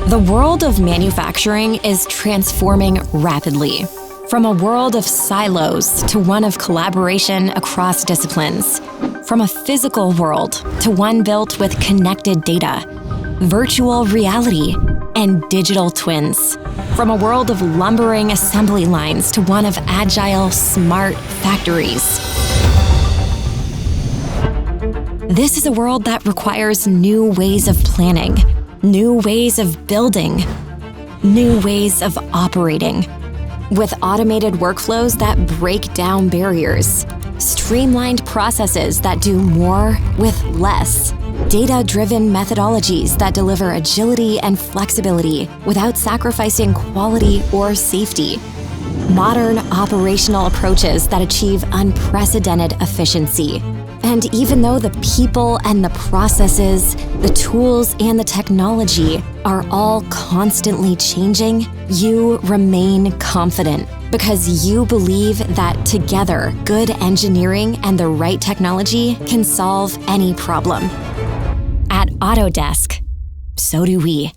The world of manufacturing is transforming rapidly, from a world of silos to one of collaboration across disciplines, from a physical world to one built with connected data, virtual reality, and digital twins, from a world of lumbering assembly lines to one of agile, smart factories. This is a world that requires new ways of planning, new ways of building, new ways of operating, with automated workflows that break down barriers, streamlined processes that do more with less, data-driven methodologies that deliver agility and flexibility without sacrificing quality or safety, modern operational approaches that achieve unprecedented efficiency. And even though the people and the processes, the tools and the technology are all constantly changing, you remain confident because you believe that together, good engineering and the right technology can solve any problem. At Autodesk, so do we.